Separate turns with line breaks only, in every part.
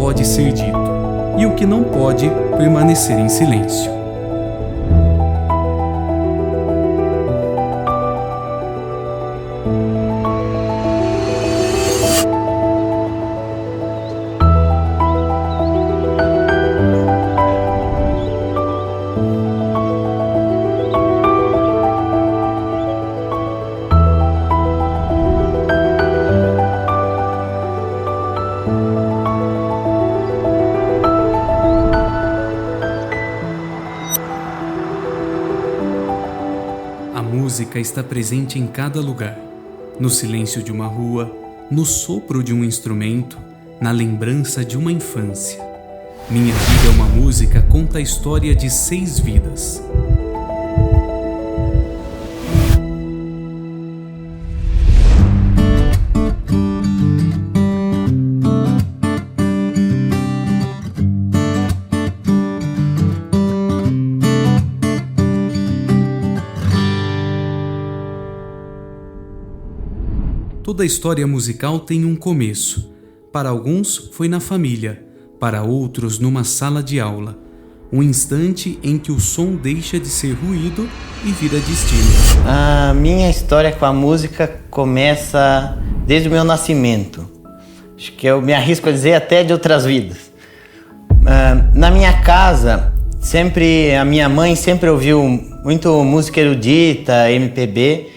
pode ser dito e o que não pode permanecer em silêncio. A música está presente em cada lugar, no silêncio de uma rua, no sopro de um instrumento, na lembrança de uma infância. Minha Vida é uma Música conta a história de 6 vidas. Toda história musical tem um começo. Para alguns foi na família, para outros numa sala de aula. Um instante em que o som deixa de ser ruído e vira destino.
A minha história com a música começa desde o meu nascimento. Acho que eu me arrisco a dizer até de outras vidas. Na minha casa, a minha mãe sempre ouviu muito música erudita, MPB,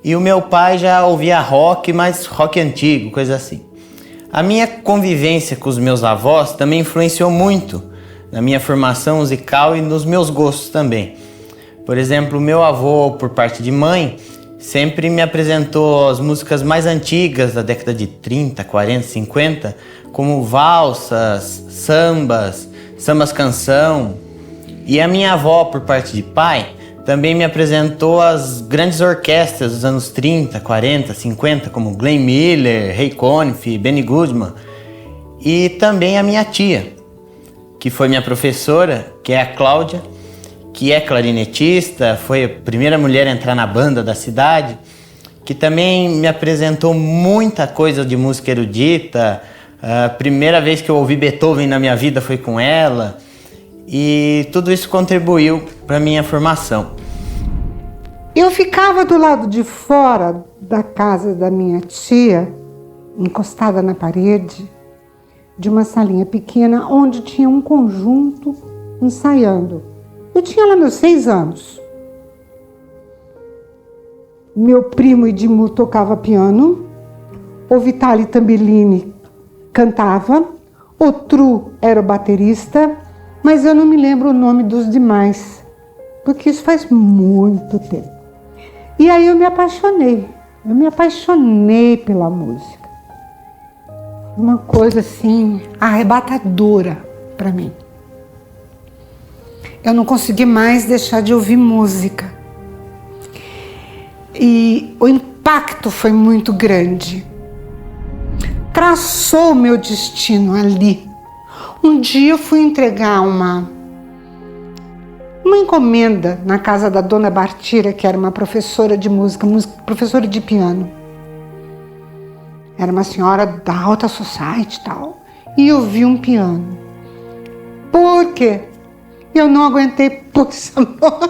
e o meu pai já ouvia rock, mas rock antigo, coisa assim. A minha convivência com os meus avós também influenciou muito na minha formação musical e nos meus gostos também. Por exemplo, o meu avô, por parte de mãe, sempre me apresentou as músicas mais antigas da década de 30, 40, 50, como valsas, sambas canção. E a minha avó, por parte de pai, também me apresentou as grandes orquestras dos anos 30, 40, 50, como Glenn Miller, Ray Conniff, Benny Goodman. E também a minha tia, que foi minha professora, que é a Cláudia, que é clarinetista, foi a primeira mulher a entrar na banda da cidade, que também me apresentou muita coisa de música erudita. A primeira vez que eu ouvi Beethoven na minha vida foi com ela. E tudo isso contribuiu para a minha formação.
Eu ficava do lado de fora da casa da minha tia, encostada na parede, de uma salinha pequena, onde tinha um conjunto ensaiando. Eu tinha lá meus 6 anos. Meu primo Edmu tocava piano, o Vitali Tambellini cantava, o Tru era o baterista, mas eu não me lembro o nome dos demais, porque isso faz muito tempo. E aí eu me apaixonei pela música. Uma coisa assim, arrebatadora para mim. Eu não consegui mais deixar de ouvir música. E o impacto foi muito grande. Traçou o meu destino ali. Um dia eu fui entregar uma encomenda na casa da dona Bartira, que era uma professora de música, professora de piano. Era uma senhora da alta society e tal. E eu vi um piano. Por quê? Eu não aguentei pus a mão.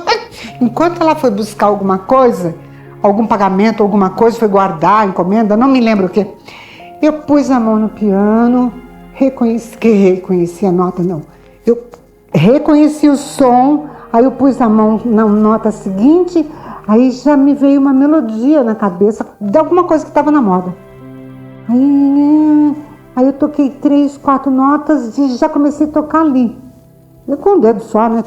Enquanto ela foi buscar alguma coisa, algum pagamento, alguma coisa, foi guardar a encomenda, não me lembro o quê. Eu pus a mão no piano, reconheci a nota, não. Eu reconheci o som, aí eu pus a mão na nota seguinte, aí já me veio uma melodia na cabeça de alguma coisa que estava na moda. Aí eu toquei 3, 4 notas e já comecei a tocar ali. Eu com o dedo só, né?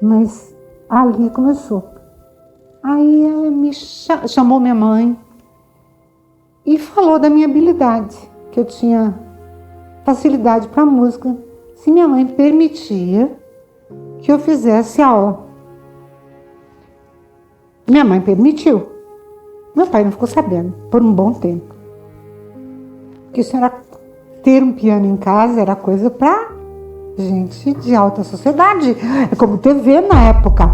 Mas ali começou. Aí ela me chamou minha mãe e falou da minha habilidade, que eu tinha facilidade para música, se minha mãe permitia que eu fizesse aula. Minha mãe permitiu. Meu pai não ficou sabendo por um bom tempo. Porque isso era ter um piano em casa, era coisa para gente de alta sociedade. É como TV na época.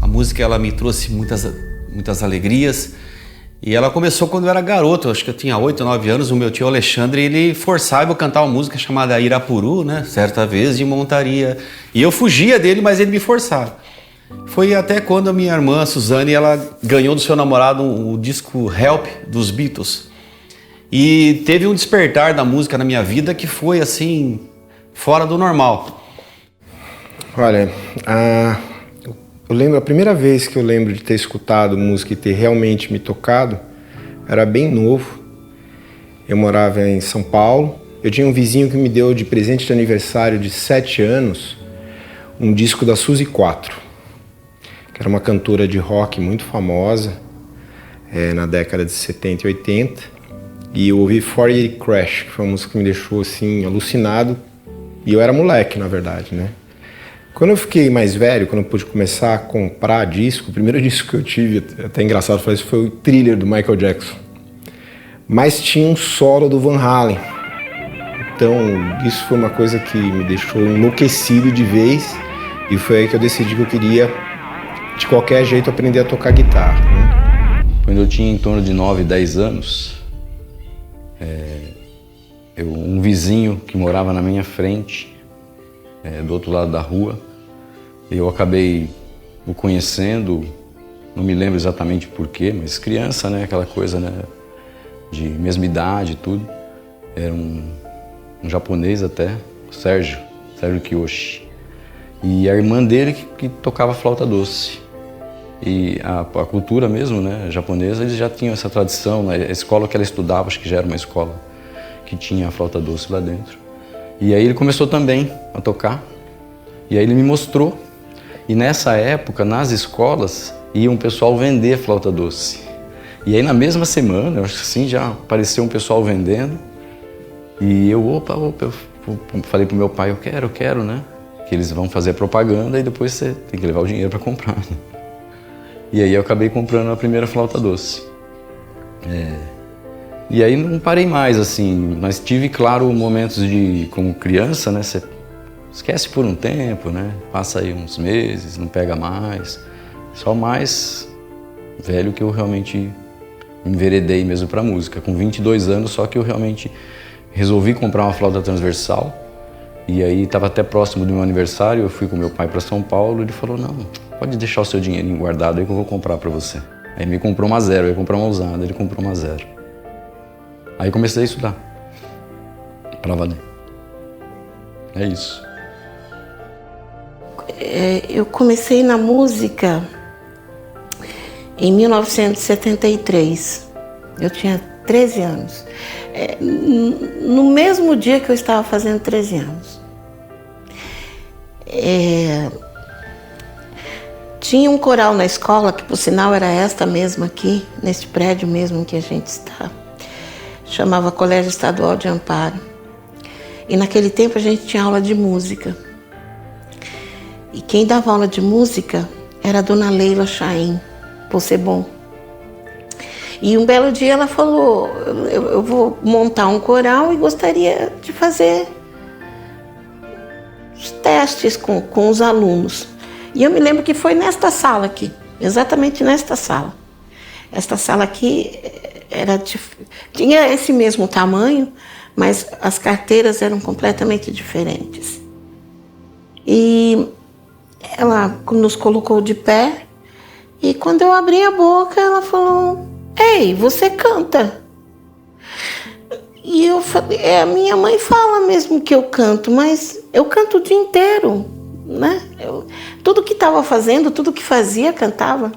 A música ela me trouxe muitas alegrias E ela começou quando eu era garoto, acho que eu tinha 8 ou 9 anos. O meu tio Alexandre, ele forçava eu a cantar uma música chamada Irapuru, né? Certa vez de montaria. E eu fugia dele, mas ele me forçava. Foi até quando a minha irmã, Suzane, ela ganhou do seu namorado o disco Help, dos Beatles. E teve um despertar da música na minha vida que foi, assim, fora do normal.
Olha, eu lembro, a primeira vez que eu lembro de ter escutado música e ter realmente me tocado, era bem novo. Eu morava em São Paulo. Eu tinha um vizinho que me deu de presente de aniversário de 7 anos um disco da Suzy 4, que era uma cantora de rock muito famosa na década de 70 e 80. E eu ouvi 48 Crash, que foi uma música que me deixou assim alucinado. E eu era moleque, na verdade, né? Quando eu fiquei mais velho, quando eu pude começar a comprar disco, o primeiro disco que eu tive, até engraçado falar isso, foi o Thriller do Michael Jackson. Mas tinha um solo do Van Halen. Então, isso foi uma coisa que me deixou enlouquecido de vez. E foi aí que eu decidi que eu queria, de qualquer jeito, aprender a tocar guitarra, né?
Quando eu tinha em torno de 9, 10 anos, um vizinho que morava na minha frente, do outro lado da rua, eu acabei o conhecendo, não me lembro exatamente porquê, mas criança, né, aquela coisa, né, de mesma idade e tudo. Era um japonês até, Sérgio Kiyoshi. E a irmã dele que tocava flauta doce. E a cultura mesmo, né, japonesa, eles já tinham essa tradição, né, a escola que ela estudava, acho que já era uma escola que tinha a flauta doce lá dentro. E aí ele começou também a tocar, e aí ele me mostrou. E nessa época, nas escolas, ia um pessoal vender flauta doce. E aí na mesma semana, eu acho que assim, já apareceu um pessoal vendendo. E eu, eu falei pro meu pai, eu quero, né? Que eles vão fazer a propaganda e depois você tem que levar o dinheiro para comprar, né? E aí eu acabei comprando a primeira flauta doce. E aí não parei mais, assim, mas tive, claro, momentos de, como criança, né? Você esquece por um tempo, né? Passa aí uns meses, não pega mais. Só mais velho que eu realmente me enveredei mesmo para música. Com 22 anos, só que eu realmente resolvi comprar uma flauta transversal. E aí estava até próximo do meu aniversário, eu fui com meu pai para São Paulo, ele falou, não, pode deixar o seu dinheirinho guardado aí que eu vou comprar para você. Aí me comprou uma zero, eu ia comprar uma usada, ele comprou uma zero. Aí comecei a estudar, para valer. É isso.
Eu comecei na música em 1973, eu tinha 13 anos. No mesmo dia que eu estava fazendo 13 anos. Tinha um coral na escola, que por sinal era esta mesma aqui, neste prédio mesmo que a gente está. Chamava Colégio Estadual de Amparo. E naquele tempo a gente tinha aula de música. E quem dava aula de música era a dona Leila Chaim, por ser bom. E um belo dia ela falou, eu vou montar um coral e gostaria de fazer os testes com os alunos. E eu me lembro que foi nesta sala aqui, exatamente nesta sala. Esta sala aqui tinha esse mesmo tamanho, mas as carteiras eram completamente diferentes. E ela nos colocou de pé e quando eu abri a boca ela falou, ei, você canta? E eu falei, a minha mãe fala mesmo que eu canto, mas eu canto o dia inteiro, né? Tudo que estava fazendo, tudo que fazia, cantava.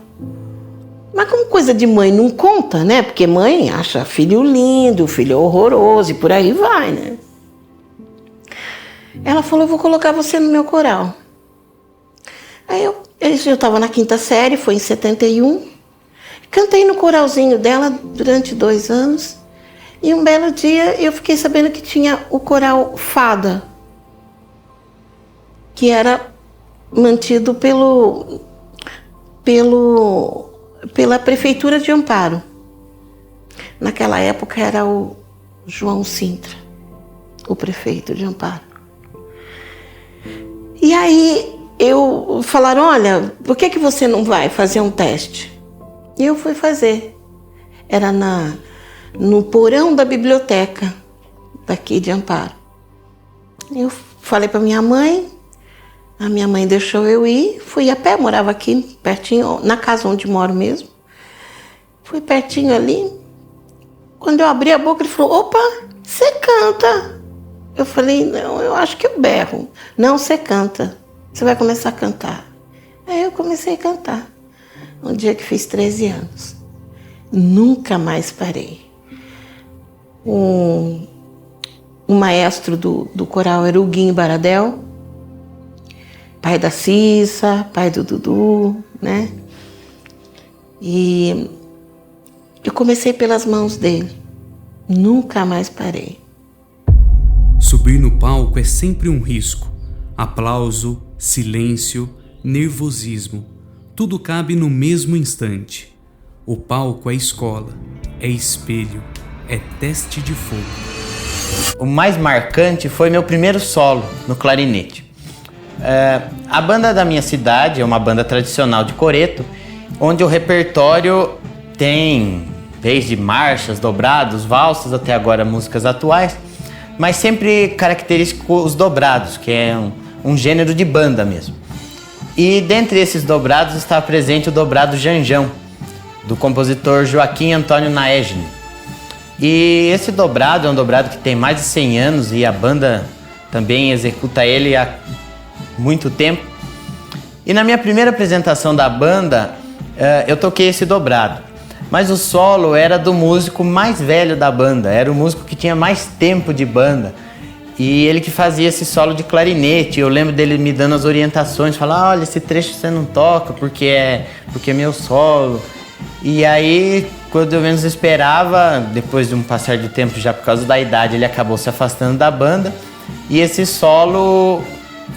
Mas como coisa de mãe não conta, né? Porque mãe acha filho lindo, filho horroroso e por aí vai, né? Ela falou, eu vou colocar você no meu coral. Aí eu estava na 5ª série, foi em 71. Cantei no coralzinho dela durante 2 anos. E um belo dia eu fiquei sabendo que tinha o coral Fada, que era mantido pela Prefeitura de Amparo. Naquela época era o João Sintra, o prefeito de Amparo. E aí falaram, olha, por que você não vai fazer um teste? E eu fui fazer. era no porão da biblioteca daqui de Amparo. Eu falei para minha mãe, a minha mãe deixou eu ir, fui a pé, morava aqui pertinho, na casa onde moro mesmo. Fui pertinho ali. Quando eu abri a boca, ele falou: opa, você canta. Eu falei: não, eu acho que eu berro. Não, você canta, você vai começar a cantar. Aí eu comecei a cantar, um dia que fiz 13 anos. Nunca mais parei. O maestro do coral era o Guinho Baradel, pai da Cissa, pai do Dudu, né? E eu comecei pelas mãos dele. Nunca mais parei.
Subir no palco é sempre um risco. Aplauso, silêncio, nervosismo. Tudo cabe no mesmo instante. O palco é escola, é espelho, é teste de fogo.
O mais marcante foi meu primeiro solo no clarinete. A banda da minha cidade é uma banda tradicional de coreto, onde o repertório tem desde marchas, dobrados, valsas, até agora músicas atuais, mas sempre característico os dobrados, que é um gênero de banda mesmo. E dentre esses dobrados está presente o dobrado Janjão, do compositor Joaquim Antônio Naegni. E esse dobrado é um dobrado que tem mais de 100 anos e a banda também executa ele há muito tempo. E na minha primeira apresentação da banda, eu toquei esse dobrado. Mas o solo era do músico mais velho da banda, era o músico que tinha mais tempo de banda. E ele que fazia esse solo de clarinete. Eu lembro dele me dando as orientações, falar: olha, esse trecho você não toca porque é meu solo. E aí, quando eu menos esperava, depois de um passar de tempo, já por causa da idade, ele acabou se afastando da banda. E esse solo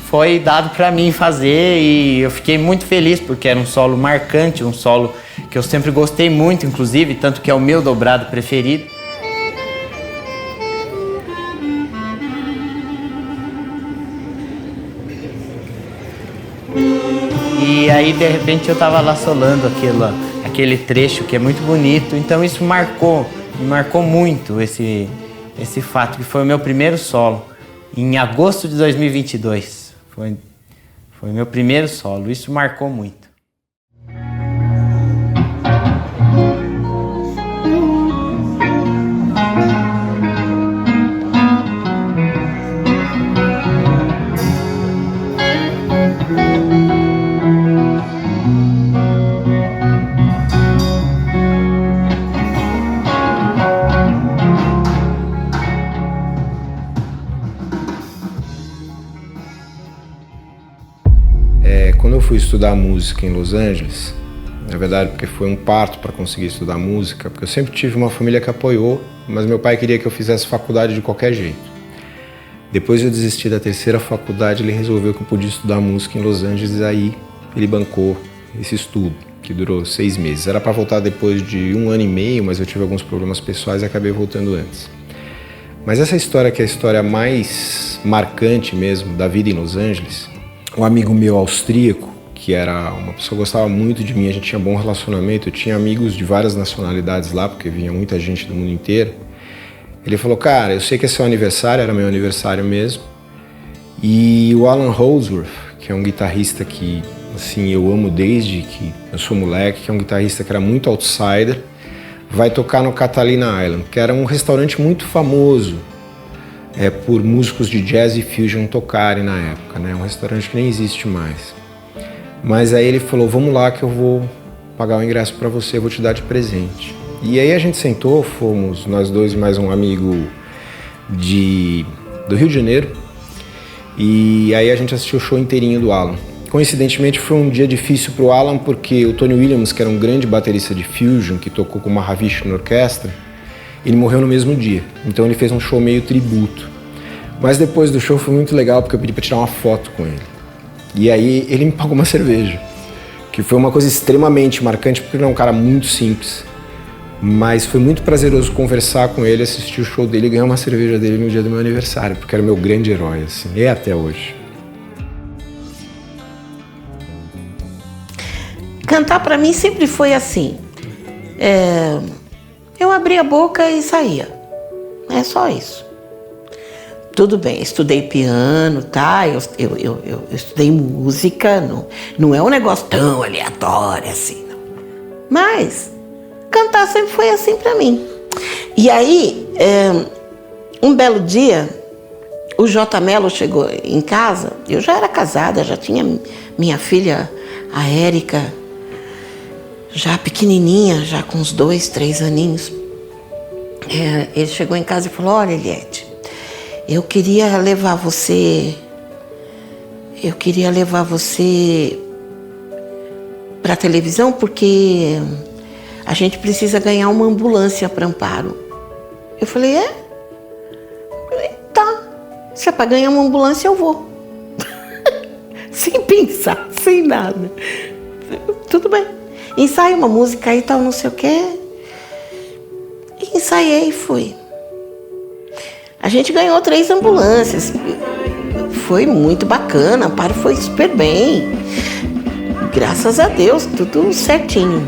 foi dado para mim fazer e eu fiquei muito feliz porque era um solo marcante, um solo que eu sempre gostei muito, inclusive, tanto que é o meu dobrado preferido. E aí, de repente, eu tava lá solando aquele trecho que é muito bonito, então isso me marcou muito esse fato, que foi o meu primeiro solo, em agosto de 2022. Foi o meu primeiro solo, isso marcou muito.
Quando eu fui estudar música em Los Angeles, na verdade porque foi um parto para conseguir estudar música, porque eu sempre tive uma família que apoiou, mas meu pai queria que eu fizesse faculdade de qualquer jeito. Depois eu desisti da terceira faculdade, ele resolveu que eu podia estudar música em Los Angeles, e aí ele bancou esse estudo, que durou 6 meses. Era para voltar depois de 1 ano e meio, mas eu tive alguns problemas pessoais e acabei voltando antes. Mas essa história, que é a história mais marcante mesmo da vida em Los Angeles, um amigo meu austríaco, que era uma pessoa que gostava muito de mim, a gente tinha bom relacionamento, eu tinha amigos de várias nacionalidades lá, porque vinha muita gente do mundo inteiro. Ele falou: cara, eu sei que é seu aniversário, era meu aniversário mesmo, e o Alan Holdsworth, que é um guitarrista que, assim, eu amo desde que eu sou moleque, que é um guitarrista que era muito outsider, vai tocar no Catalina Island, que era um restaurante muito famoso por músicos de jazz e fusion tocarem na época, né? Um restaurante que nem existe mais. Mas aí ele falou: vamos lá que eu vou pagar o ingresso para você, vou te dar de presente. E aí a gente sentou, fomos nós dois e mais um amigo do Rio de Janeiro, e aí a gente assistiu o show inteirinho do Alan. Coincidentemente foi um dia difícil pro Alan, porque o Tony Williams, que era um grande baterista de fusion, que tocou com o Mahavishnu na orquestra, ele morreu no mesmo dia, então ele fez um show meio tributo. Mas depois do show foi muito legal, porque eu pedi para tirar uma foto com ele. E aí ele me pagou uma cerveja, que foi uma coisa extremamente marcante, porque ele é um cara muito simples. Mas foi muito prazeroso conversar com ele, assistir o show dele e ganhar uma cerveja dele no dia do meu aniversário, porque era o meu grande herói, assim, e até hoje.
Cantar para mim sempre foi assim. Eu abria a boca e saía. É só isso. Tudo bem, estudei piano, tá? Eu estudei música, não é um negócio tão aleatório assim, não. Mas cantar sempre foi assim pra mim. E aí, um belo dia, o J. Mello chegou em casa. Eu já era casada, já tinha minha filha, a Érica, já pequenininha, já com uns 2, 3 aninhos. Ele chegou em casa e falou: olha, Eliette, eu queria levar você para televisão porque a gente precisa ganhar uma ambulância para Amparo. Eu falei: tá, se é para ganhar uma ambulância eu vou. Sem pensar, sem nada. Tudo bem. Ensaiei uma música aí, tal, não sei o quê. Ensaiei e fui. A gente ganhou 3 ambulâncias. Foi muito bacana, Amparo foi super bem. Graças a Deus, tudo certinho.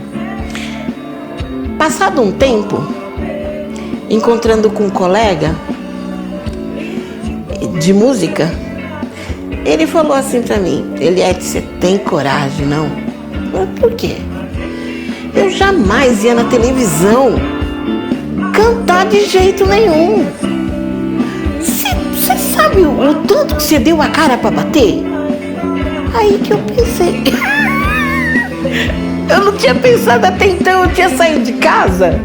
Passado um tempo, encontrando com um colega de música, ele falou assim pra mim: Eliette, você tem coragem, não? Eu falei: por quê? Eu jamais ia na televisão cantar de jeito nenhum. Você sabe o tanto que você deu a cara pra bater? Aí que eu pensei. Eu não tinha pensado até então, eu tinha saído de casa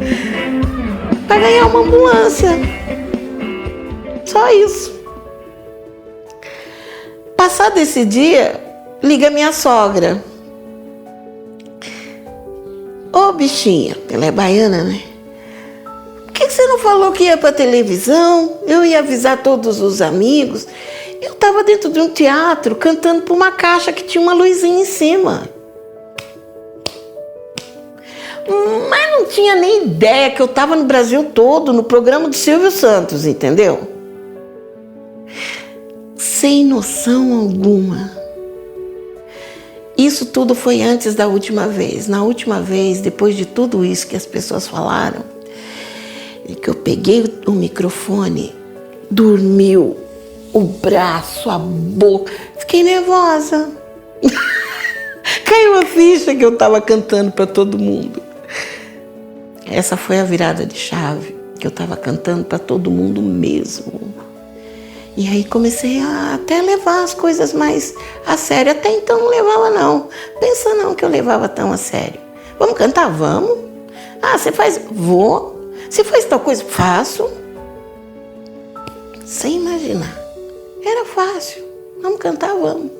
pra ganhar uma ambulância. Só isso. Passado esse dia, liga minha sogra. Ô bichinha, ela é baiana, né? Por que você não falou que ia pra televisão? Eu ia avisar todos os amigos. Eu tava dentro de um teatro cantando pra uma caixa que tinha uma luzinha em cima. Mas não tinha nem ideia que eu tava no Brasil todo, no programa do Silvio Santos, entendeu? Sem noção alguma. Isso tudo foi antes da última vez. Na última vez, depois de tudo isso que as pessoas falaram, que eu peguei o microfone, dormiu o braço, a boca. Fiquei nervosa. Caiu a ficha que eu estava cantando para todo mundo. Essa foi a virada de chave, que eu estava cantando para todo mundo mesmo. E aí comecei a até levar as coisas mais a sério. Até então não levava não. Pensa não que eu levava tão a sério. Vamos cantar? Vamos. Ah, você faz? Vou. Você faz tal coisa? Faço. Sem imaginar. Era fácil. Vamos cantar? Vamos.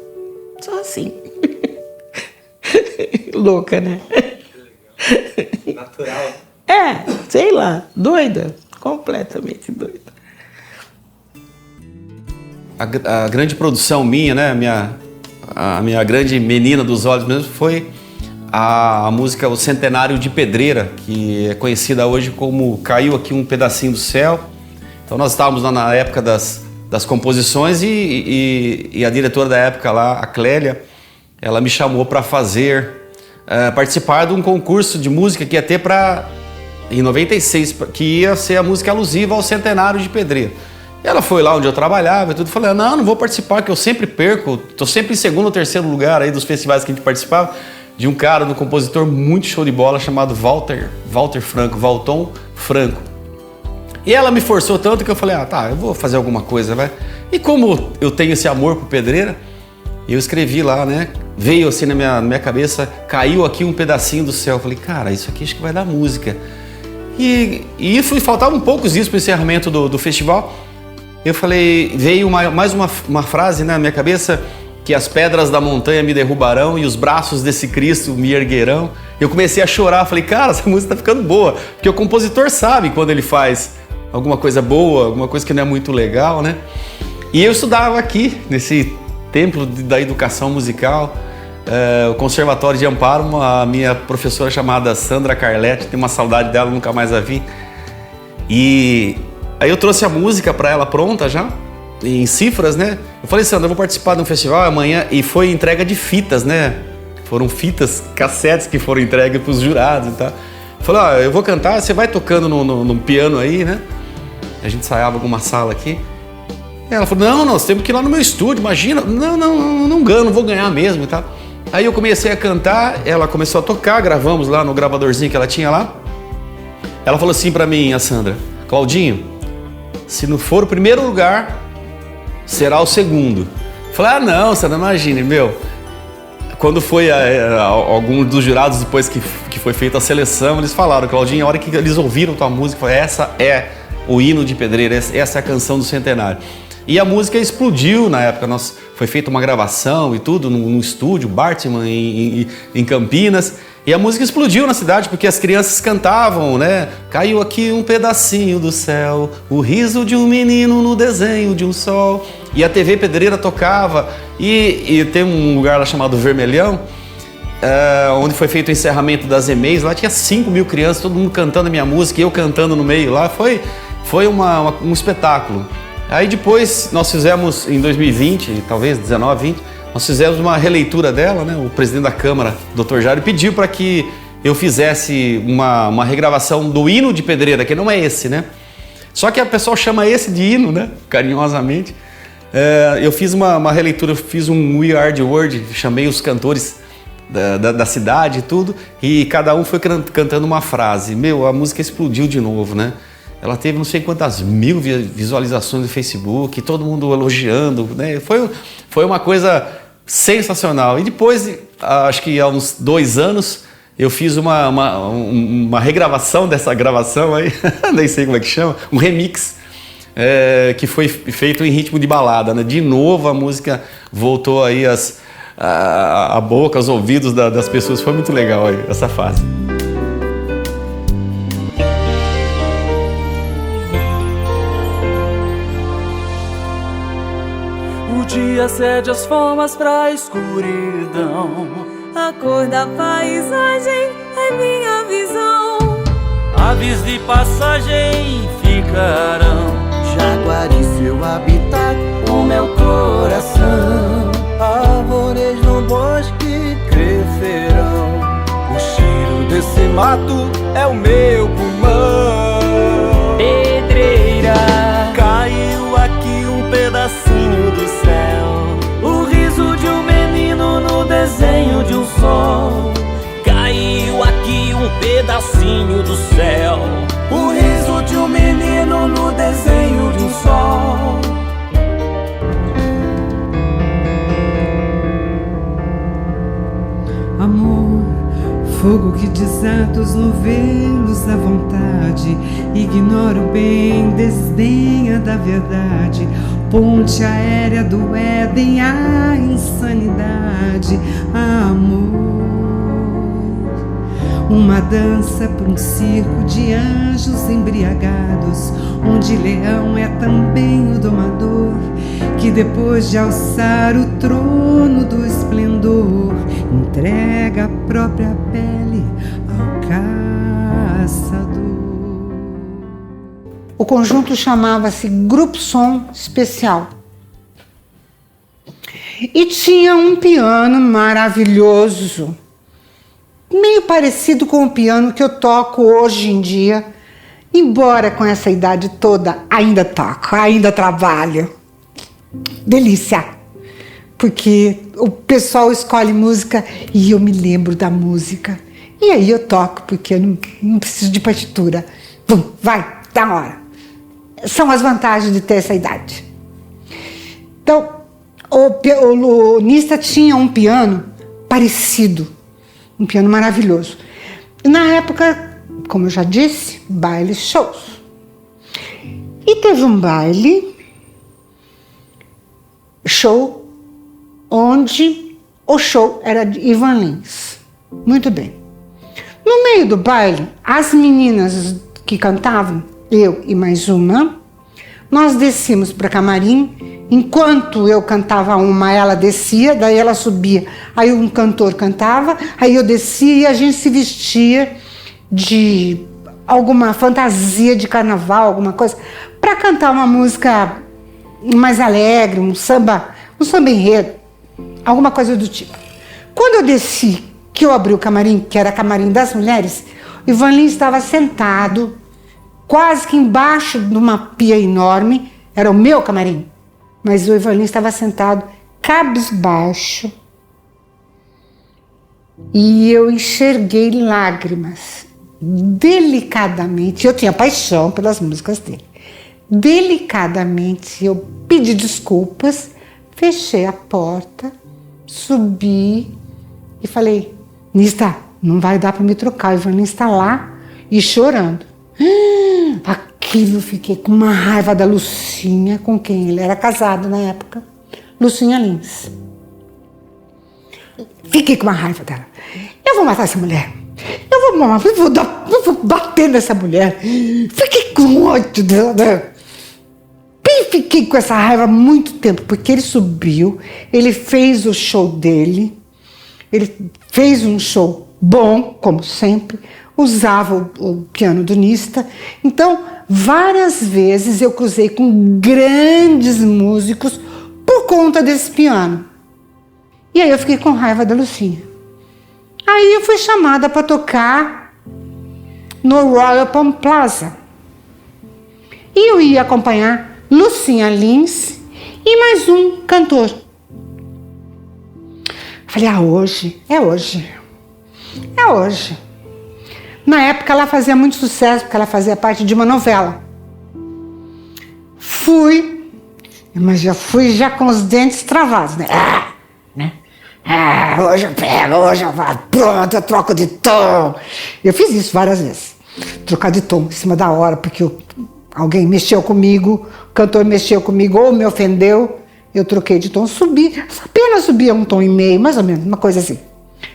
Só assim. Louca, né?
Natural.
Sei lá. Doida. Completamente doida.
A grande produção minha, né? A minha grande menina dos olhos mesmo foi a música O Centenário de Pedreira, que é conhecida hoje como Caiu Aqui um Pedacinho do Céu. Então nós estávamos lá na época das composições e a diretora da época lá, a Clélia, ela me chamou para participar de um concurso de música que ia ter em 96, que ia ser a música alusiva ao Centenário de Pedreira. Ela foi lá onde eu trabalhava e tudo, falei: não vou participar, que eu sempre perco, tô sempre em segundo ou terceiro lugar aí dos festivais que a gente participava, de um cara, um compositor muito show de bola chamado Walton Franco. E ela me forçou tanto que eu falei: tá, eu vou fazer alguma coisa, vai. E como eu tenho esse amor por pedreira, eu escrevi lá, né, veio assim na minha cabeça, Caiu Aqui um Pedacinho do Céu. Eu falei: cara, isso aqui acho que vai dar música. E faltavam poucos dias para o encerramento do festival. Eu falei, veio mais uma frase, né, na minha cabeça, que as pedras da montanha me derrubarão e os braços desse Cristo me erguerão. Eu comecei a chorar, falei: cara, essa música tá ficando boa, porque o compositor sabe quando ele faz alguma coisa boa, alguma coisa que não é muito legal, né? E eu estudava aqui, nesse templo da educação musical, o Conservatório de Amparo, a minha professora chamada Sandra Carletti, tenho uma saudade dela, nunca mais a vi. E aí eu trouxe a música para ela pronta já, em cifras, né? Eu falei: Sandra, eu vou participar de um festival amanhã, e foi entrega de fitas, né? Foram fitas, cassetes que foram entregues para os jurados e tal. Falei, eu vou cantar, você vai tocando no piano aí, né? A gente ensaiava alguma sala aqui. E ela falou, não, nós temos que ir lá no meu estúdio, imagina. Não ganho, não vou ganhar mesmo e tal. Aí eu comecei a cantar, ela começou a tocar, gravamos lá no gravadorzinho que ela tinha lá. Ela falou assim pra mim, a Sandra, Claudinho, se não for o primeiro lugar, será o segundo. Eu falei, não, Sandra, imagine, quando foi algum dos jurados depois que foi feita a seleção, eles falaram, Claudinho, a hora que eles ouviram tua música, falaram, essa é o hino de Pedreira, essa é a canção do centenário. E a música explodiu na época, foi feita uma gravação e tudo no estúdio, Bartman, em Campinas, e a música explodiu na cidade, porque as crianças cantavam, né? Caiu aqui um pedacinho do céu, o riso de um menino no desenho de um sol. E a TV Pedreira tocava, e tem um lugar lá chamado Vermelhão, onde foi feito o encerramento das EMEIs, lá tinha 5.000 crianças, todo mundo cantando a minha música, e eu cantando no meio lá, foi um espetáculo. Aí depois nós fizemos, em 2020, talvez 19, 20, nós fizemos uma releitura dela, né? O presidente da Câmara, Dr. Jário, pediu para que eu fizesse uma regravação do hino de Pedreira, que não é esse, né? Só que a pessoa chama esse de hino, né? Carinhosamente. Eu fiz uma releitura, eu fiz um We Are The World, chamei os cantores da cidade e tudo, e cada um foi cantando uma frase. A música explodiu de novo, né? Ela teve não sei quantas mil visualizações no Facebook, todo mundo elogiando, né? Foi uma coisa sensacional. E depois, acho que há uns 2 anos, eu fiz uma regravação dessa gravação aí, nem sei como é que chama, um remix, que foi feito em ritmo de balada, né? De novo a música voltou aí a boca, aos ouvidos das pessoas. Foi muito legal aí, essa fase.
O dia cede as formas pra escuridão.
A cor da paisagem é minha visão.
Aves de passagem ficarão.
Jaguari, seu habitat, o meu coração.
Árvores no bosque crescerão. O cheiro desse mato é o meu pulmão.
Pedreira,
caiu aqui um pedacinho do céu.
o riso de um menino no desenho de um sol.
Caiu aqui um pedacinho do céu.
O riso de um menino no desenho de um sol.
Amor, fogo que desata os novelos da vontade, ignora o bem, desdenha da verdade. Ponte aérea do Éden à insanidade. Amor, uma dança para um circo de anjos embriagados, onde leão é também o domador, que depois de alçar o trono do esplendor, entrega a própria pele ao caçador.
O conjunto chamava-se Grupo Som Especial. E tinha um piano maravilhoso, meio parecido com o piano que eu toco hoje em dia, embora com essa idade toda ainda toco, ainda trabalho. Delícia! Porque o pessoal escolhe música e eu me lembro da música. E aí eu toco, porque eu não preciso de partitura. Vai, da hora. São as vantagens de ter essa idade. Então, o Nista tinha um piano parecido, um piano maravilhoso. Na época, como eu já disse, baile shows. E teve um baile show onde o show era de Ivan Lins. Muito bem. No meio do baile, as meninas que cantavam, eu e mais uma, nós descíamos para camarim. Enquanto eu cantava uma, ela descia, daí ela subia. Aí um cantor cantava, aí eu descia e a gente se vestia de alguma fantasia de carnaval, alguma coisa, para cantar uma música mais alegre, um samba enredo, alguma coisa do tipo. Quando eu desci, que eu abri o camarim, que era camarim das mulheres, O Ivan Lins estava sentado, quase que embaixo de uma pia enorme, era o meu camarim, mas o Ivan Lins estava sentado, cabisbaixo, e eu enxerguei lágrimas, delicadamente. Eu tinha paixão pelas músicas dele. Delicadamente eu pedi desculpas, fechei a porta, subi e falei: Nista, não vai dar para me trocar. O Ivan Lins está lá e chorando. Aquilo, fiquei com uma raiva da Lucinha, com quem ele era casado na época, Lucinha Lins. Fiquei com uma raiva dela. Eu vou matar essa mulher. Eu vou bater nessa mulher. Fiquei com ódio dela. E fiquei com essa raiva há muito tempo, porque ele subiu, ele fez o show dele, ele fez um show bom, como sempre, usava o piano do Nista. Então, várias vezes eu cruzei com grandes músicos por conta desse piano. E aí eu fiquei com raiva da Lucinha. Aí eu fui chamada para tocar no Royal Palm Plaza. E eu ia acompanhar Lucinha Lins e mais um cantor. Falei, hoje, é hoje. É hoje. Na época ela fazia muito sucesso, porque ela fazia parte de uma novela. Fui, mas já fui com os dentes travados, né? Hoje eu pego, hoje eu vou, pronto, eu troco de tom. Eu fiz isso várias vezes. Trocar de tom em cima da hora, porque alguém mexeu comigo, o cantor mexeu comigo ou me ofendeu, eu troquei de tom, subi, apenas subia um tom e meio, mais ou menos, uma coisa assim.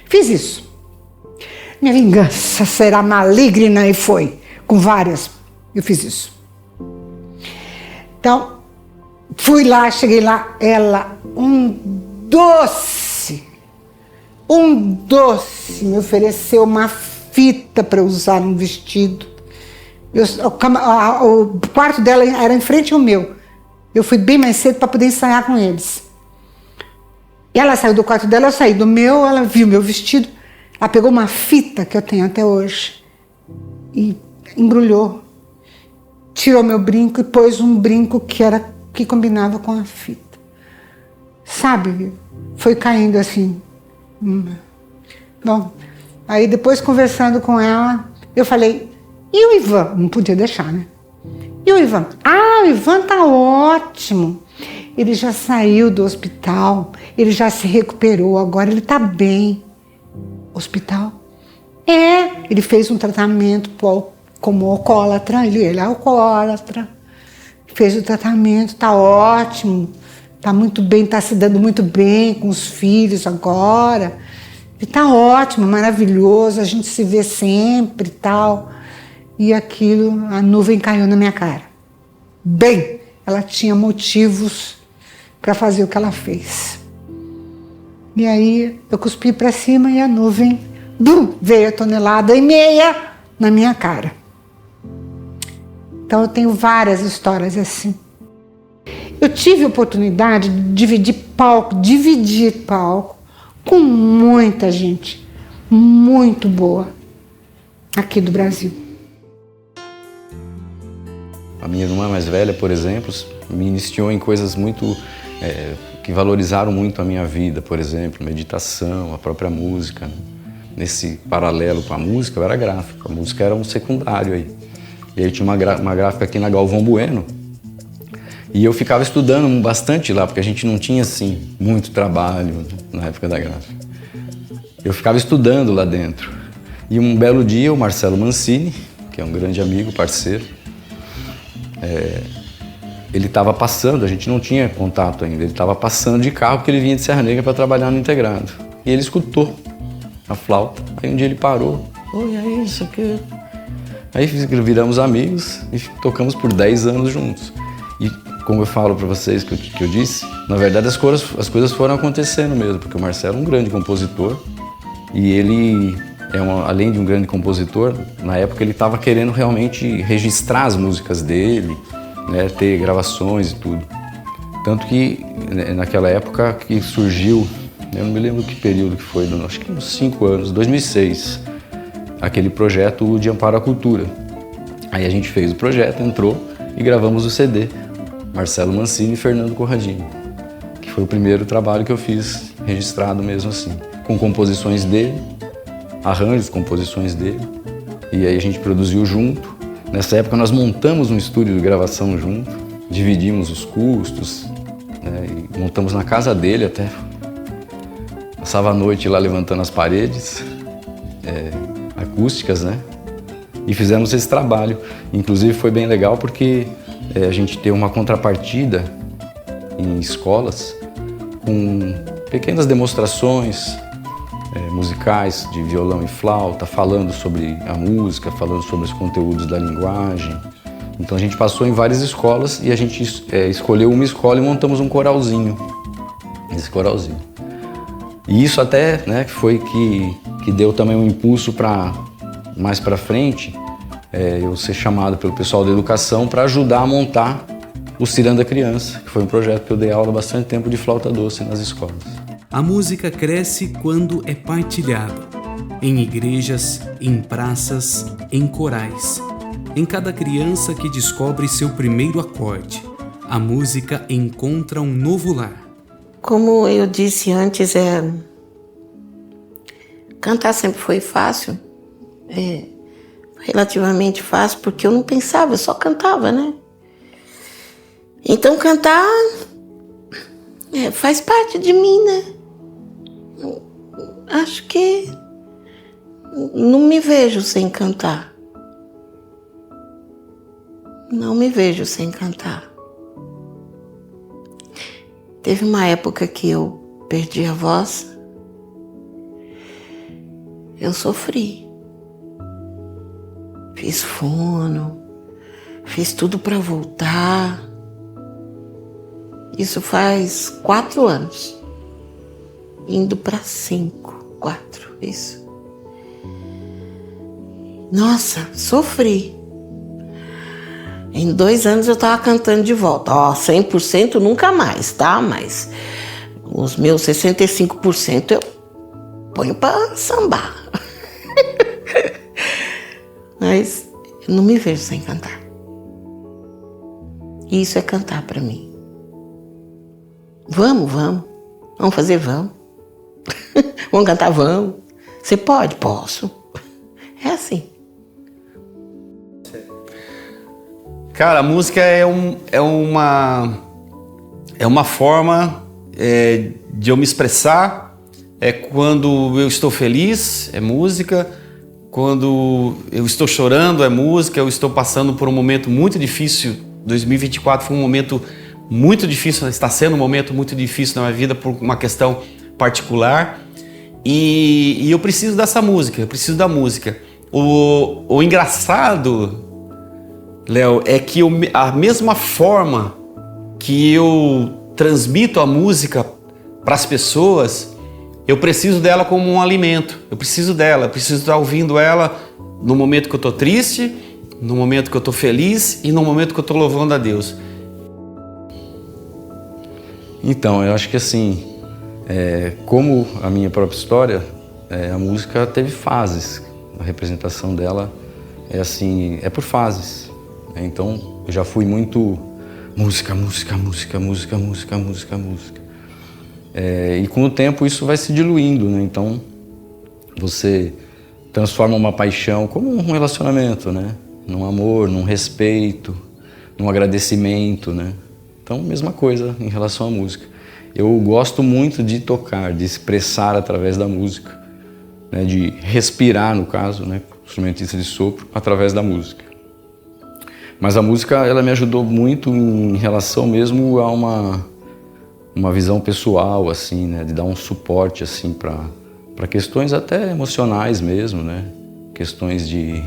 Fiz isso. Minha vingança será maligna, e foi, com várias, eu fiz isso. Então, fui lá, cheguei lá, ela, um doce, me ofereceu uma fita para eu usar no vestido. O quarto dela era em frente ao meu. Eu fui bem mais cedo para poder ensaiar com eles. E ela saiu do quarto dela, eu saí do meu, ela viu meu vestido, ela pegou uma fita que eu tenho até hoje e embrulhou, tirou meu brinco e pôs um brinco que combinava com a fita. Sabe, foi caindo assim. Bom, aí depois conversando com ela, eu falei, e o Ivan? Não podia deixar, né? E o Ivan? O Ivan tá ótimo. Ele já saiu do hospital, ele já se recuperou, agora ele tá bem. Hospital? Ele fez um tratamento como alcoólatra, ele é alcoólatra. Fez o tratamento, tá ótimo, tá muito bem, tá se dando muito bem com os filhos agora. Ele tá ótimo, maravilhoso, a gente se vê sempre e tal. E aquilo, a nuvem caiu na minha cara. Bem, ela tinha motivos para fazer o que ela fez. E aí eu cuspi para cima e a nuvem, veio a 1,5 toneladas na minha cara. Então eu tenho várias histórias assim. Eu tive a oportunidade de dividir palco com muita gente muito boa aqui do Brasil.
A minha irmã mais velha, por exemplo, me iniciou em coisas muito que valorizaram muito a minha vida, por exemplo, meditação, a própria música. Né? Nesse paralelo com a música, eu era gráfico, a música era um secundário aí. E aí tinha uma gráfica aqui na Galvão Bueno, e eu ficava estudando bastante lá, porque a gente não tinha, assim, muito trabalho na época da gráfica. Eu ficava estudando lá dentro. E um belo dia, o Marcelo Mancini, que é um grande amigo, parceiro, ele estava passando, a gente não tinha contato ainda, ele estava passando de carro porque ele vinha de Serra Negra para trabalhar no Integrado. E ele escutou a flauta, aí um dia ele parou, oi, é isso aqui. Aí viramos amigos e tocamos por 10 anos juntos. E como eu falo para vocês que eu disse, na verdade as coisas foram acontecendo mesmo, porque o Marcelo é um grande compositor e ele além de um grande compositor, na época ele estava querendo realmente registrar as músicas dele, né, ter gravações e tudo. Tanto que naquela época que surgiu, eu não me lembro que período que foi, acho que uns 5 anos, 2006, aquele projeto de amparo à cultura. Aí a gente fez o projeto, entrou e gravamos o CD, Marcelo Mancini e Fernando Corradini, que foi o primeiro trabalho que eu fiz registrado mesmo assim, com composições dele, arranjos, composições dele, e aí a gente produziu junto. Nessa época nós montamos um estúdio de gravação junto, dividimos os custos, né, e montamos na casa dele até. Passava a noite lá levantando as paredes acústicas, né? E fizemos esse trabalho. Inclusive foi bem legal porque a gente tem uma contrapartida em escolas com pequenas demonstrações musicais de violão e flauta, falando sobre a música, falando sobre os conteúdos da linguagem. Então a gente passou em várias escolas e a gente escolheu uma escola e montamos um coralzinho. Esse coralzinho. E isso até, né, foi que deu também um impulso para mais para frente eu ser chamado pelo pessoal da educação para ajudar a montar o Ciranda Criança, que foi um projeto que eu dei aula há bastante tempo de flauta doce nas escolas.
A música cresce quando é partilhada, em igrejas, em praças, em corais. Em cada criança que descobre seu primeiro acorde, a música encontra um novo lar.
Como eu disse antes, cantar sempre foi fácil, relativamente fácil, porque eu não pensava, eu só cantava, né? Então cantar faz parte de mim, né? Acho que não me vejo sem cantar. Não me vejo sem cantar. Teve uma época que eu perdi a voz. Eu sofri. Fiz fono, fiz tudo para voltar. Isso faz 4 anos. Indo para 5, 4, isso. Nossa, sofri. Em 2 anos eu tava cantando de volta. 100% nunca mais, tá? Mas os meus 65% eu ponho pra sambar. Mas eu não me vejo sem cantar. E isso é cantar pra mim. Vamos. Vamos fazer, vamos. Vamos cantar, vamos. Você pode? Posso. É assim.
Cara, a música é uma forma de eu me expressar. Quando eu estou feliz, é música. Quando eu estou chorando, é música. Eu estou passando por um momento muito difícil. 2024 foi um momento muito difícil, está sendo um momento muito difícil na minha vida por uma questão particular. E eu preciso dessa música, eu preciso da música. O engraçado, Léo, é que a mesma forma que eu transmito a música para as pessoas, eu preciso dela como um alimento. Eu preciso dela, eu preciso estar ouvindo ela no momento que eu estou triste, no momento que eu estou feliz e no momento que eu estou louvando a Deus.
Então, eu acho que assim, como a minha própria história, a música teve fases. A representação dela é por fases. Então, eu já fui muito música. E com o tempo isso vai se diluindo, né? Então, você transforma uma paixão como um relacionamento, né? Num amor, num respeito, num agradecimento, né? Então, mesma coisa em relação à música. Eu gosto muito de tocar, de expressar através da música, né? De respirar, no caso, né? Instrumentista de sopro, através da música. Mas a música, ela me ajudou muito em relação mesmo a uma visão pessoal, assim, né? De dar um suporte, assim, para questões até emocionais mesmo, né? Questões de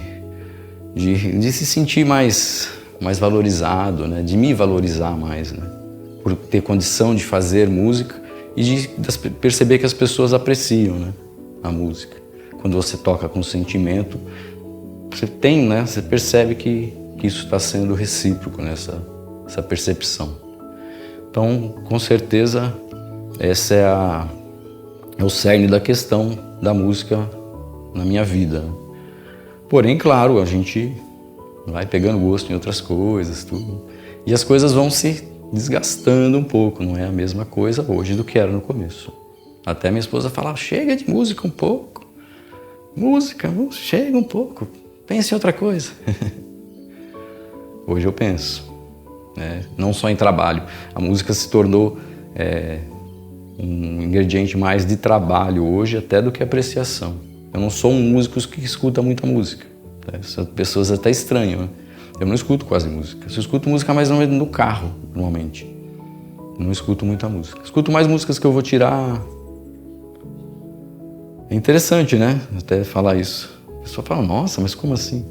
se sentir mais valorizado, né? De me valorizar mais, né? Por ter condição de fazer música e de perceber que as pessoas apreciam, né? A música. Quando você toca com sentimento, você tem, né? Você percebe que isso está sendo recíproco, né? Essa percepção. Então, com certeza, essa é o cerne da questão da música na minha vida. Porém, claro, a gente vai pegando gosto em outras coisas, tudo. E as coisas vão se desgastando um pouco, não é a mesma coisa hoje do que era no começo. Até minha esposa falava, chega de música um pouco. Música, chega um pouco. Pense em outra coisa. Hoje eu penso, né? Não só em trabalho. A música se tornou um ingrediente mais de trabalho hoje até do que apreciação. Eu não sou um músico que escuta muita música. As pessoas até estranham, né? Eu não escuto quase música. Eu escuto música mais no carro, normalmente. Não escuto muita música. Escuto mais músicas que eu vou tirar. É interessante, né? Até falar isso. A pessoa fala, nossa, mas como assim?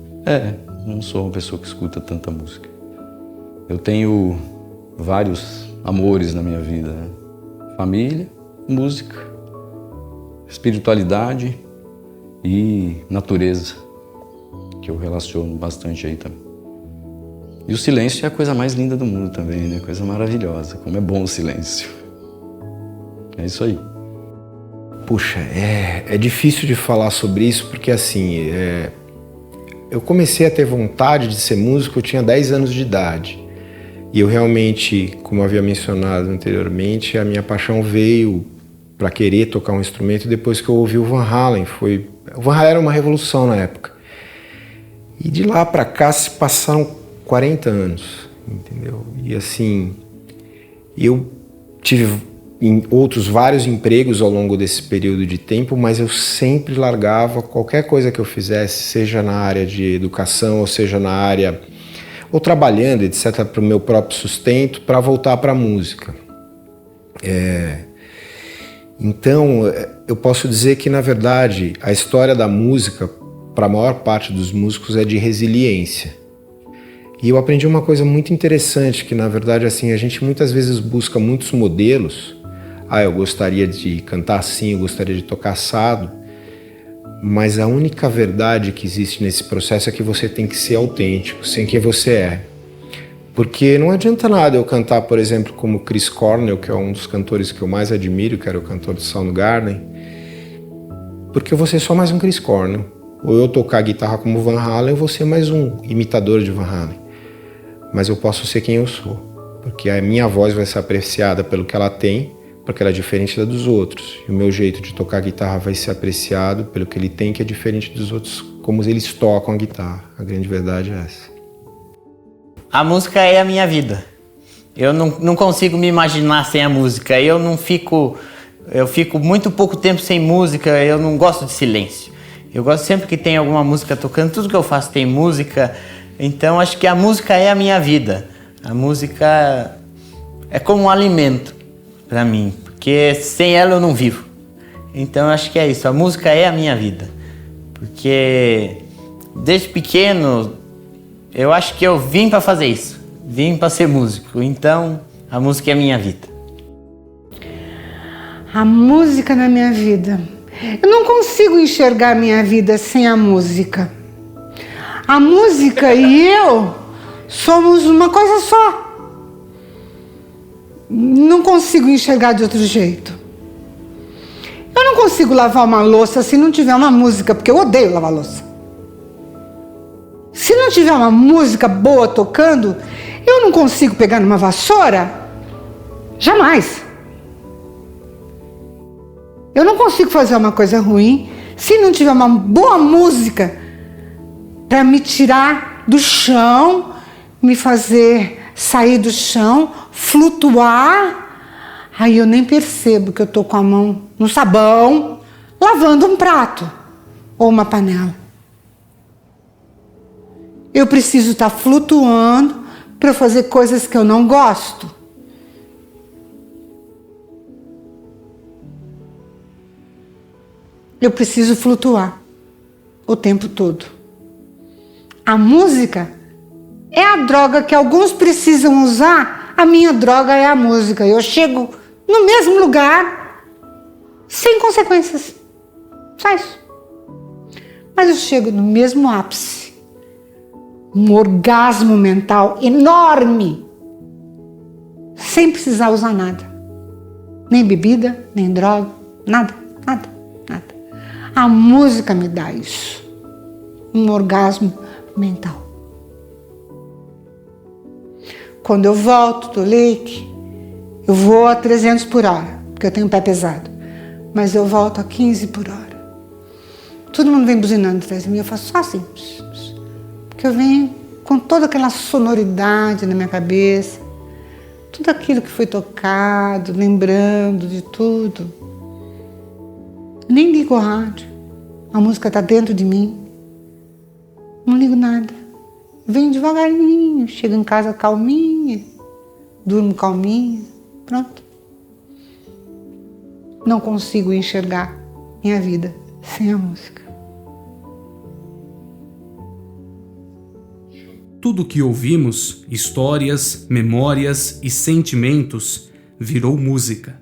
Não sou uma pessoa que escuta tanta música. Eu tenho vários amores na minha vida, né? Família, música, espiritualidade e natureza, que eu relaciono bastante aí também. E o silêncio é a coisa mais linda do mundo também, né? Coisa maravilhosa. Como é bom o silêncio. É isso aí.
Puxa, é difícil de falar sobre isso, porque assim, eu comecei a ter vontade de ser músico, eu tinha 10 anos de idade. E eu realmente, como eu havia mencionado anteriormente, a minha paixão veio para querer tocar um instrumento depois que eu ouvi o Van Halen. O Van Halen era uma revolução na época. E de lá para cá se passaram 40 anos, entendeu? E assim, eu tive em outros vários empregos ao longo desse período de tempo, mas eu sempre largava qualquer coisa que eu fizesse, seja na área de educação, ou seja na área, ou trabalhando, etc., para o meu próprio sustento, para voltar para a música. Então, eu posso dizer que, na verdade, a história da música, para a maior parte dos músicos, é de resiliência. E eu aprendi uma coisa muito interessante, que, na verdade, assim, a gente muitas vezes busca muitos modelos. Eu gostaria de cantar assim, eu gostaria de tocar assado. Mas a única verdade que existe nesse processo é que você tem que ser autêntico, sem quem você é. Porque não adianta nada eu cantar, por exemplo, como Chris Cornell, que é um dos cantores que eu mais admiro, que era o cantor de Soundgarden, porque eu vou ser só mais um Chris Cornell. Ou eu tocar guitarra como Van Halen, eu vou ser mais um imitador de Van Halen. Mas eu posso ser quem eu sou, porque a minha voz vai ser apreciada pelo que ela tem, porque ela é diferente da dos outros. E o meu jeito de tocar guitarra vai ser apreciado pelo que ele tem, que é diferente dos outros, como eles tocam a guitarra. A grande verdade é essa.
A música é a minha vida. Eu não consigo me imaginar sem a música. Eu fico muito pouco tempo sem música, eu não gosto de silêncio. Eu gosto sempre que tem alguma música tocando, tudo que eu faço tem música. Então acho que a música é a minha vida. A música é como um alimento para mim, porque sem ela eu não vivo. Então acho que é isso, a música é a minha vida. Porque desde pequeno eu acho que eu vim para fazer isso, vim para ser músico. Então a música é a minha vida.
A música na minha vida. Eu não consigo enxergar a minha vida sem a música. A música e eu somos uma coisa só. Não consigo enxergar de outro jeito. Eu não consigo lavar uma louça se não tiver uma música, porque eu odeio lavar louça. Se não tiver uma música boa tocando, eu não consigo pegar numa vassoura. Jamais. Eu não consigo fazer uma coisa ruim se não tiver uma boa música para me tirar do chão, me fazer sair do chão, flutuar. Aí eu nem percebo que eu tô com a mão no sabão, lavando um prato ou uma panela. Eu preciso estar flutuando para fazer coisas que eu não gosto. Eu preciso flutuar o tempo todo. A música é a droga que alguns precisam usar. A minha droga é a música. Eu chego no mesmo lugar, sem consequências. Só isso. Mas eu chego no mesmo ápice. Um orgasmo mental enorme. Sem precisar usar nada. Nem bebida, nem droga, nada, nada, nada. A música me dá isso. um orgasmo mental. Quando eu volto do Lake, eu vou a 300 por hora, porque eu tenho um pé pesado, mas eu volto a 15 por hora. Todo mundo vem buzinando atrás de mim, eu faço só assim, porque eu venho com toda aquela sonoridade na minha cabeça, tudo aquilo que foi tocado, lembrando de tudo. Nem ligo o rádio, a música está dentro de mim, não ligo nada. Venho devagarinho, chego em casa calminha, durmo calminha, pronto. Não consigo enxergar minha vida sem a música.
Tudo que ouvimos, histórias, memórias e sentimentos, virou música.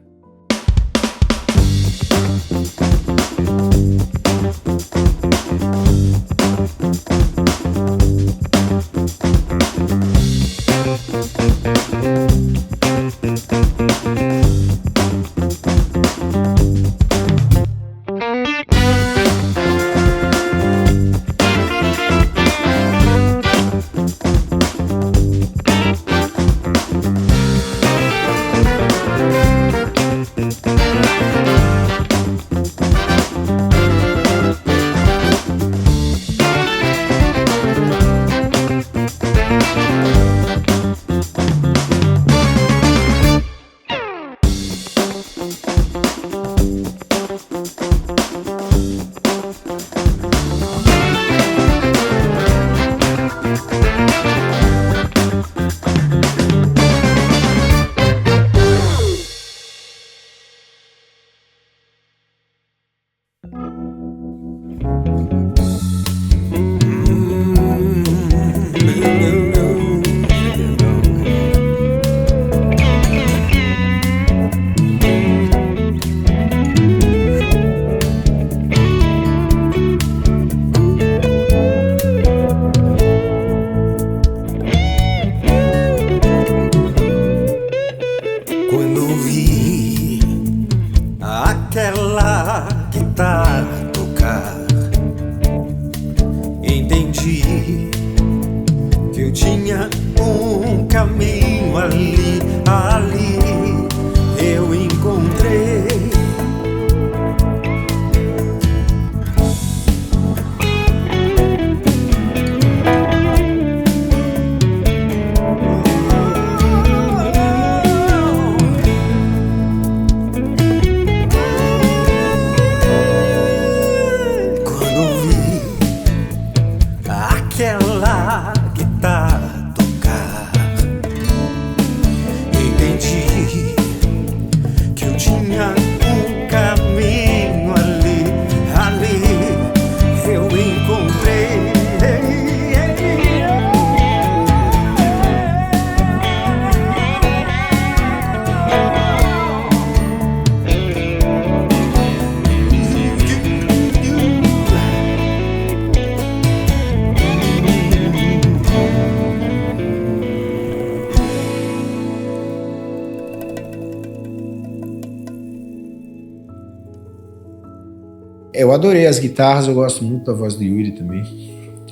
Eu adorei as guitarras, eu gosto muito da voz do Yuri também.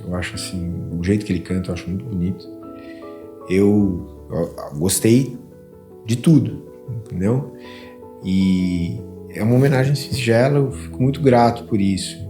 Eu acho assim, o jeito que ele canta eu acho muito bonito. Eu gostei de tudo, entendeu? E é uma homenagem singela, eu fico muito grato por isso.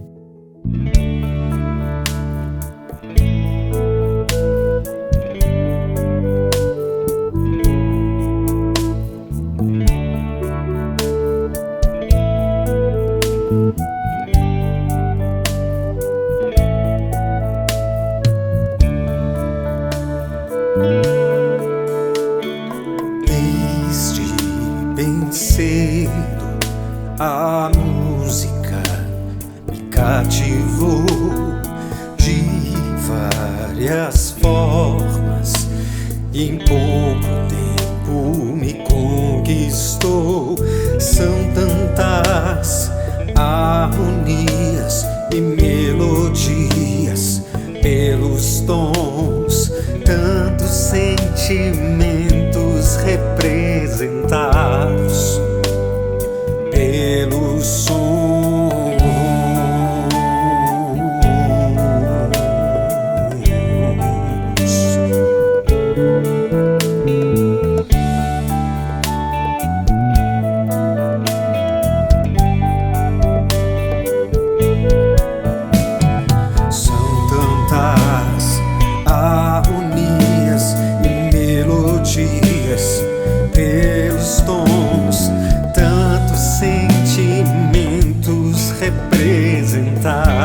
A música me cativou de várias formas e em pouco tempo me conquistou. São tantas harmonias e melodias pelos tons, tantos sentimentos representados pelo som.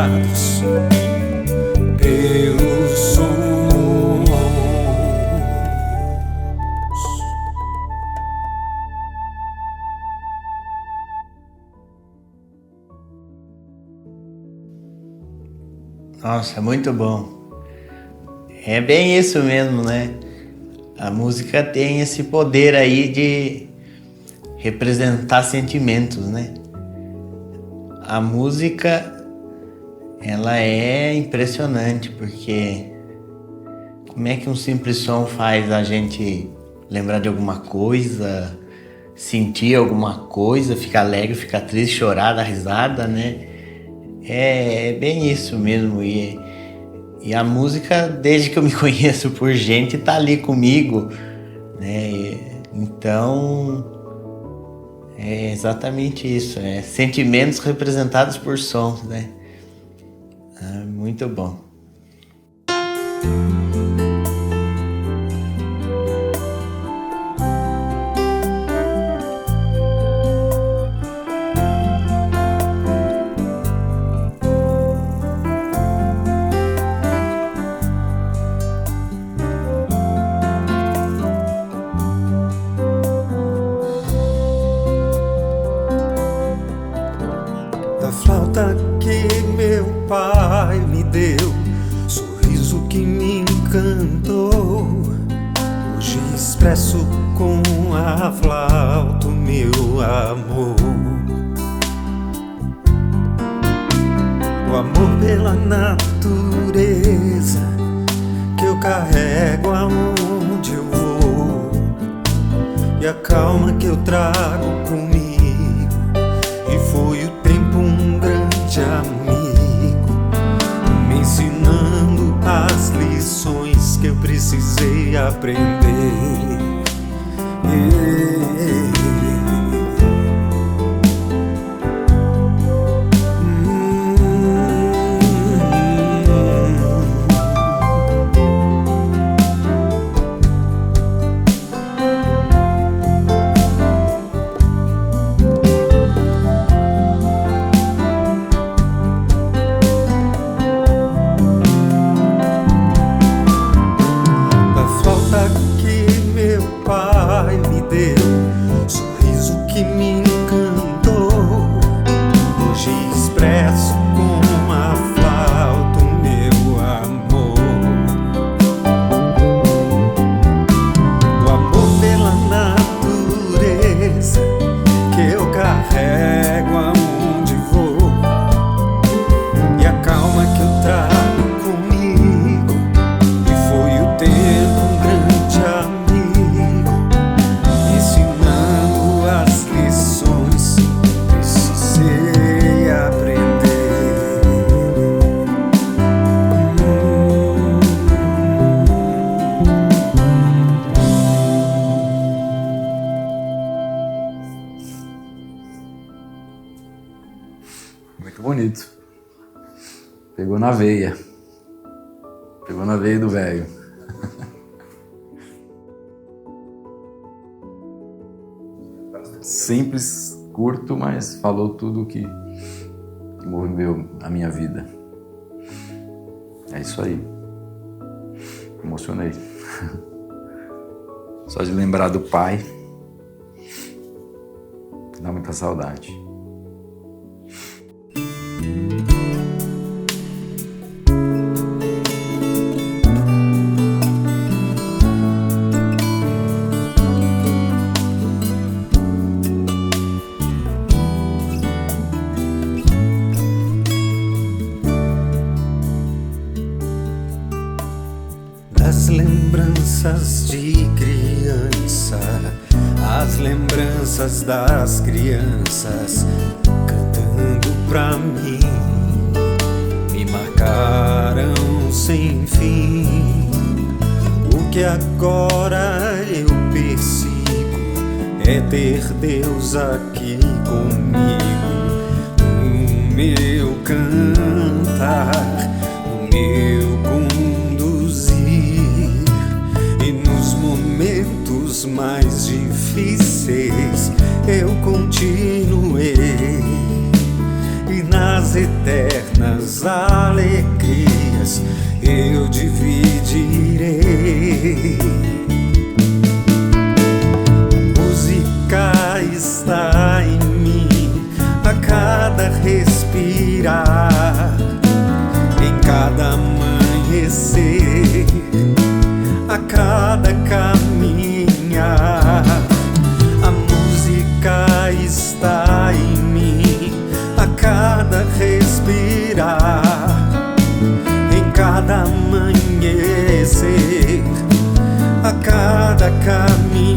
embriagados pelos sons.
Nossa, muito bom. É bem isso mesmo, né? A música tem esse poder aí de representar sentimentos, né? A música, ela é impressionante, porque como é que um simples som faz a gente lembrar de alguma coisa, sentir alguma coisa, ficar alegre, ficar triste, chorar, dar risada, né? É bem isso mesmo. E a música, desde que eu me conheço por gente, tá ali comigo, né? Então, é exatamente isso. É sentimentos representados por sons, né? Muito bom.
Flauta que meu pai me deu, sorriso que me encantou. Hoje expresso com a flauta o meu amor. O amor pela natureza que eu carrego aonde eu vou, e a calma que eu trago comigo. E foi o tempo um grande amigo, me ensinando as lições que eu precisei aprender.
Muito bonito. Pegou na veia. Pegou na veia do velho. Simples, curto, mas falou tudo que moveu a minha vida. É isso aí. Emocionei. Só de lembrar do pai, dá muita saudade.
As lembranças de criança, as lembranças das crianças cantando pra mim, me marcaram sem fim. O que agora eu persigo é ter Deus aqui comigo, no meu cantar, no meu conduzir, e nos momentos mais difíceis eu continuei, e nas eternas minhas alegrias eu dividirei. A música está em mim a cada respirar, em cada amanhecer, a cada caminhar. A música está em mim a cada respirar, em cada amanhecer, a cada caminhar.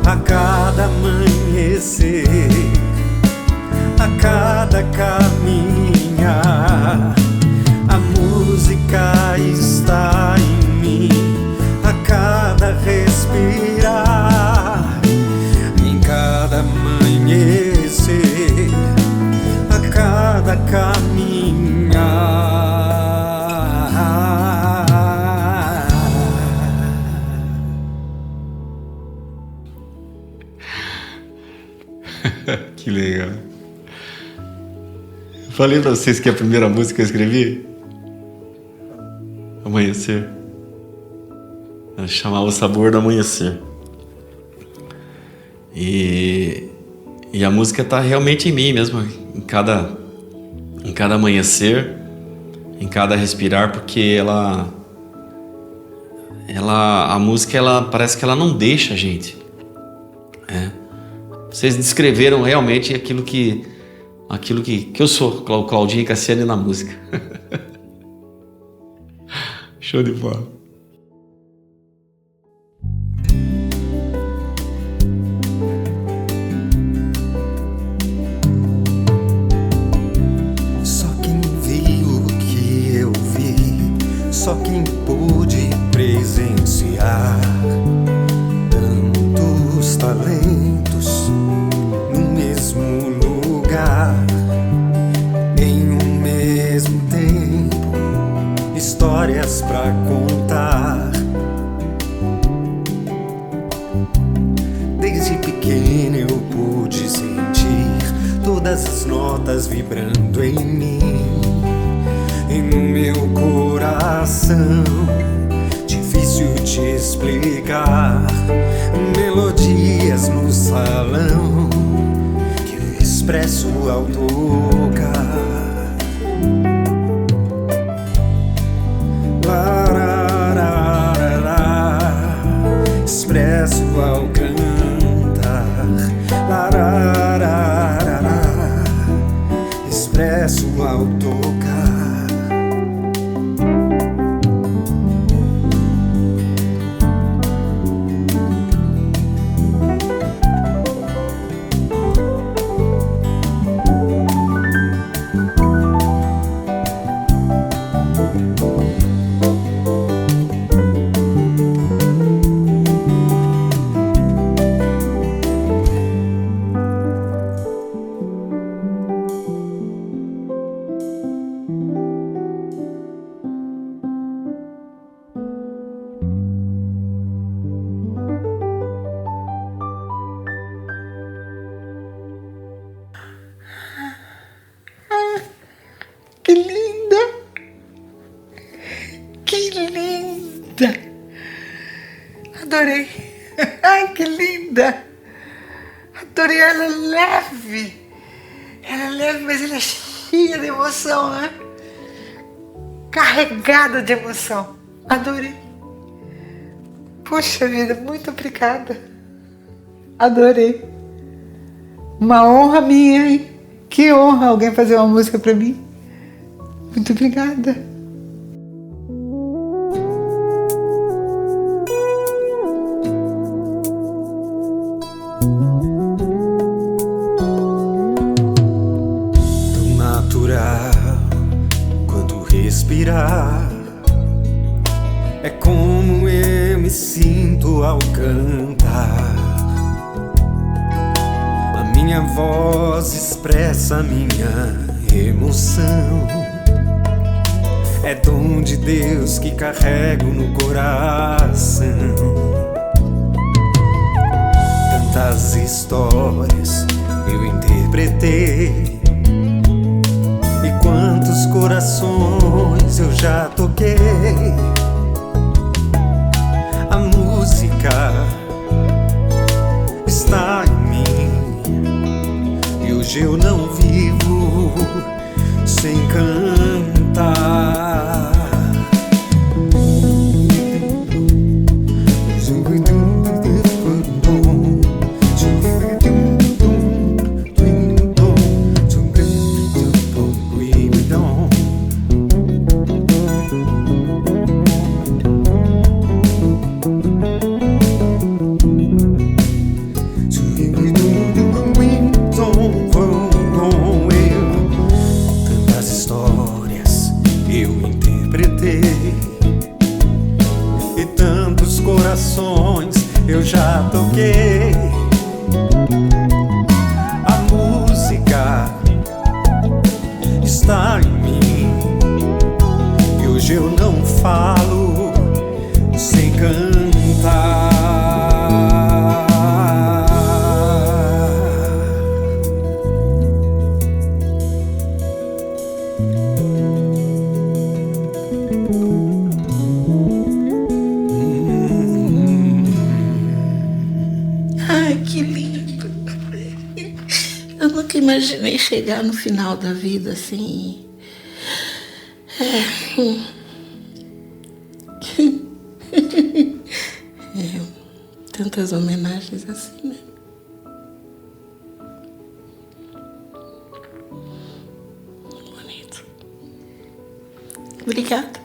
A cada amanhecer, a cada caminhar. A música está em mim a cada respirar, em cada amanhecer, a cada caminhar.
Que legal. Eu falei pra vocês que a primeira música que eu escrevi, Amanhecer, ela chamava O Sabor do Amanhecer. E a música tá realmente em mim mesmo, em cada amanhecer, em cada respirar, porque a música, ela parece que ela não deixa a gente. Vocês descreveram realmente aquilo que eu sou, Claudinho e Cassiane na música. Show de bola.
Só quem viu o que eu vi, só quem pôde presenciar tantos talentos no mesmo lugar, em um mesmo tempo, histórias pra contar. Desde pequeno eu pude sentir todas as notas vibrando em mim, e no meu coração. Difícil te explicar, melodias no salão que eu expresso ao tocar. Expresso ao cantar. Expresso ao tocar.
Que linda! Que linda! Adorei! Ai, que linda! Adorei, ela é leve! Ela é leve, mas ela é cheia de emoção, né? Carregada de emoção. Adorei! Poxa vida, muito obrigada! Adorei! Uma honra minha, hein? Que honra alguém fazer uma música para mim. Muito obrigada.
Tão natural quanto respirar. É como eu me sinto ao cantar. A minha voz expressa a minha emoção. É dom de Deus que carrego no coração. Tantas histórias eu interpretei, e quantos corações eu já toquei. A música está em mim, e hoje eu não vivo sem cantar. E tantos corações eu já toquei. A música está em mim, e hoje eu não falo sem cantar.
Ai, que lindo. Eu nunca imaginei chegar no final da vida assim. Tantas homenagens assim, né? Bonito. Obrigada.